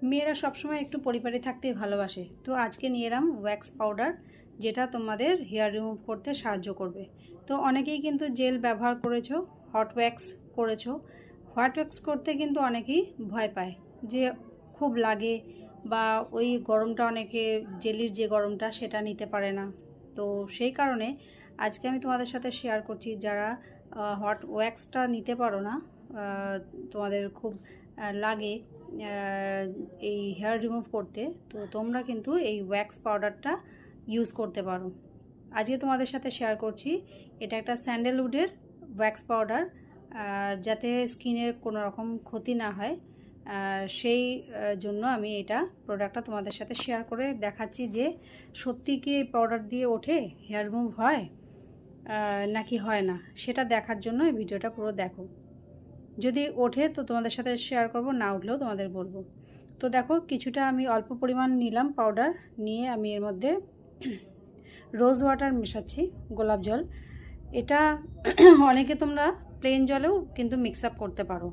মেয়েরা সবসময় একটু পরিপাটি থাকতে ভালোবাসে। তো আজকে নিয়ে এলাম ওয়্যাক্স পাউডার, যেটা তোমাদের হেয়ার রিমুভ করতে সাহায্য করবে। তো অনেকেই কিন্তু জেল ব্যবহার করেছো, হট ওয়্যাক্স করেছো। হট ওয়্যাক্স করতে কিন্তু অনেকেই ভয় পায় যে খুব লাগে, বা ওই গরমটা অনেকে জেলির যে গরমটা সেটা নিতে পারে না। তো সেই কারণে আজকে আমি তোমাদের সাথে শেয়ার করছি, যারা হট ওয়্যাক্সটা নিতে পারো না, তোমাদের খুব লাগে এই হেয়ার রিমুভ করতে, তো তোমরা কিন্তু এই ওয়্যাক্স পাউডারটা ইউজ করতে পারো। আজকে তোমাদের সাথে শেয়ার করছি, এটা একটা স্যান্ডেলউডের ওয়্যাক্স পাউডার, যাতে স্কিনের কোনো রকম ক্ষতি না হয়, সেই জন্য আমি এটা প্রোডাক্টটা তোমাদের সাথে শেয়ার করে দেখাচ্ছি যে সত্যি কি এই পাউডার দিয়ে ওঠে হেয়ার রিমুভ হয় নাকি হয় না, সেটা দেখার জন্য এই ভিডিওটা পুরো দেখো। যদি ওঠে তো তোমাদের সাথে শেয়ার করব, না উঠলেও তোমাদের বলবো। তো দেখো, কিছুটা আমি অল্প পরিমাণ নিলাম পাউডার, নিয়ে আমি এর মধ্যে রোজ ওয়াটার মেশাচ্ছি, গোলাপ জল। এটা অনেকে তোমরা প্লেন জলেও কিন্তু মিক্স আপ করতে পারো।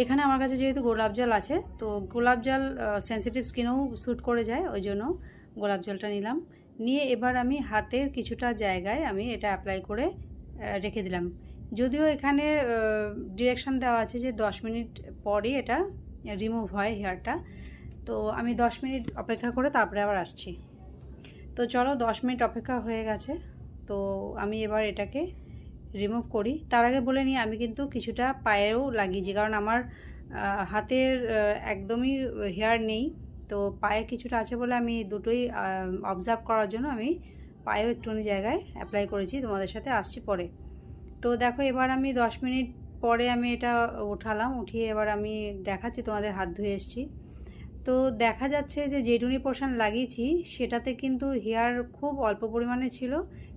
এখানে আমার কাছে যেহেতু গোলাপ জল আছে, তো গোলাপ জল সেন্সিটিভ স্কিনেও স্যুট করে যায়, ওই জন্য গোলাপ জলটা নিলাম। নিয়ে এবার আমি হাতের কিছুটা জায়গায় আমি এটা অ্যাপ্লাই করে রেখে দিলাম। যদিও এখানে ডিরেকশন দেওয়া আছে যে 10 মিনিট পরই এটা রিমুভ হয় হেয়ারটা, তো আমি 10 মিনিট অপেক্ষা করে তারপরে আবার আসছি। তো চলো, 10 মিনিট অপেক্ষা হয়ে গেছে, তো আমি এবার এটাকে রিমুভ করি। তার আগে বলে নিই, আমি কিন্তু কিছুটা পায়েও লাগিয়েছি, কারণ আমার হাতের একদমই হেয়ার নেই, তো পায়ে কিছুটা আছে বলে আমি দুটোই অবজার্ভ করার জন্য আমি পায়েও একটুখানি জায়গায় অ্যাপ্লাই করেছি। তোমাদের সাথে আসছি পরে। তো দেখো, এবার আমি 10 মিনিট পরে আমি এটা উঠালাম, উঠিয়ে এবার আমি দেখাচ্ছি, তোমাদের হাত ধুয়ে এসেছি। তো দেখা যাচ্ছে যে যেটুনি পোর্শন লাগিয়েছি সেটাতে কিন্তু হেয়ার খুব অল্প পরিমাণে ছিল,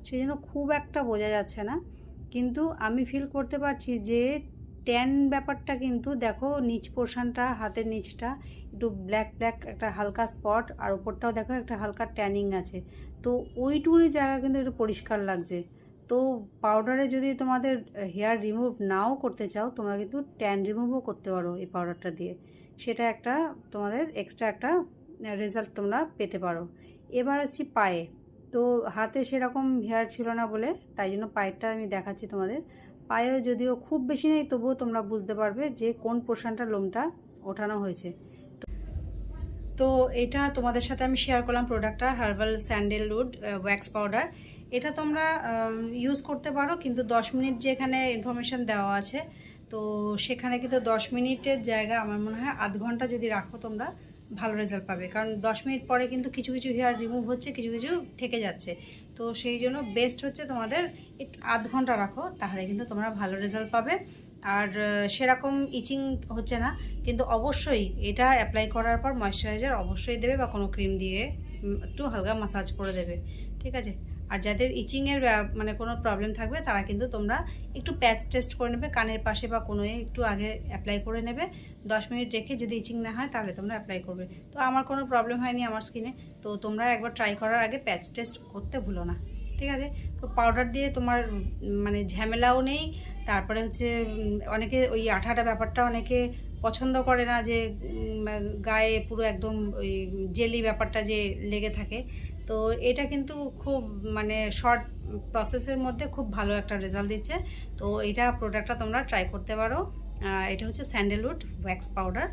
সেই জন্য খুব একটা বোঝা যাচ্ছে না। কিন্তু আমি ফিল করতে পারছি যে ট্যান ব্যাপারটা কিন্তু দেখো, নিচ পোর্শনটা, হাতের নিচটা একটু ব্ল্যাক ব্ল্যাক একটা হালকা স্পট, আর ওপরটাও দেখো একটা হালকা ট্যানিং আছে। তো ওইটুকুনি জায়গা কিন্তু একটু পরিষ্কার লাগছে। তো পাউডারে যদি তোমাদের হেয়ার রিমুভ নাও করতে চাও, তোমরা কিন্তু ট্যান রিমুভও করতে পারো এই পাউডারটা দিয়ে। সেটা একটা তোমাদের এক্সট্রা একটা রেজাল্ট তোমরা পেতে পারো। এবার আছি পায়ে। তো হাতে সেরকম হেয়ার ছিল না বলে তাই জন্য পায়েরটা আমি দেখাচ্ছি তোমাদের। পায়েও যদিও খুব বেশি নেই, তবুও তোমরা বুঝতে পারবে যে কোন পোর্শনটা লোমটা ওঠানো হয়েছে। তো এটা তোমাদের সাথে আমি শেয়ার করলাম প্রোডাক্টটা, হার্বাল স্যান্ডেলউড ওয়্যাক্স পাউডার। এটা তোমরা ইউজ করতে পারো, কিন্তু 10 মিনিট যে এখানে ইনফরমেশান দেওয়া আছে, তো সেখানে কিন্তু 10 মিনিটের জায়গা আমার মনে হয় আধ ঘন্টা যদি রাখো তোমরা ভালো রেজাল্ট পাবে। কারণ 10 মিনিট পরে কিন্তু কিছু কিছু হেয়ার রিমুভ হচ্ছে, কিছু কিছু থেকে যাচ্ছে। তো সেই জন্য বেস্ট হচ্ছে তোমাদের একটু আধ ঘন্টা রাখো, তাহলে কিন্তু তোমরা ভালো রেজাল্ট পাবে। আর সেরকম ইচিং হচ্ছে না। কিন্তু অবশ্যই এটা অ্যাপ্লাই করার পর ময়েশ্চারাইজার অবশ্যই দেবে, বা কোনো ক্রিম দিয়ে একটু হালকা মাসাজ করে দেবে, ঠিক আছে। আর যাদের ইচিংয়ের মানে কোনো প্রবলেম থাকবে, তারা কিন্তু তোমরা একটু প্যাচ টেস্ট করে নেবে, কানের পাশে বা কোনোই একটু আগে অ্যাপ্লাই করে নেবে। 10 মিনিট রেখে যদি ইচিং না হয় তাহলে তোমরা অ্যাপ্লাই করবে। তো আমার কোনো প্রবলেম হয়নি আমার স্কিনে, তো তোমরা একবার ট্রাই করার আগে প্যাচ টেস্ট করতে ভুলো না, ঠিক আছে। তো পাউডার দিয়ে তোমার মানে ঝামেলাও নেই। তারপরে হচ্ছে অনেকে ওই আঠা আঠা ব্যাপারটা অনেকে পছন্দ করে না, যে গায়ে পুরো একদম ওই জেলি ব্যাপারটা যে লেগে থাকে। তো এটা কিন্তু খুব মানে শর্ট প্রসেসের মধ্যে খুব ভালো একটা রেজাল্ট দিচ্ছে। তো এটা প্রোডাক্টটা তোমরা ট্রাই করতে পারো। এটা হচ্ছে স্যান্ডেলউড ওয়্যাক্স পাউডার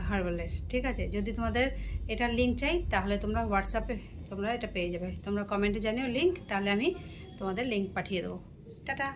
হার্বালের, ঠিক আছে। যদি তোমাদের এটার লিঙ্ক চাই তাহলে তোমরা হোয়াটসঅ্যাপে তোমরা এটা পেয়ে যাবে। তোমরা কমেন্টে জানিও লিঙ্ক, তাহলে আমি তোমাদের লিঙ্ক পাঠিয়ে দেবো। টাটা।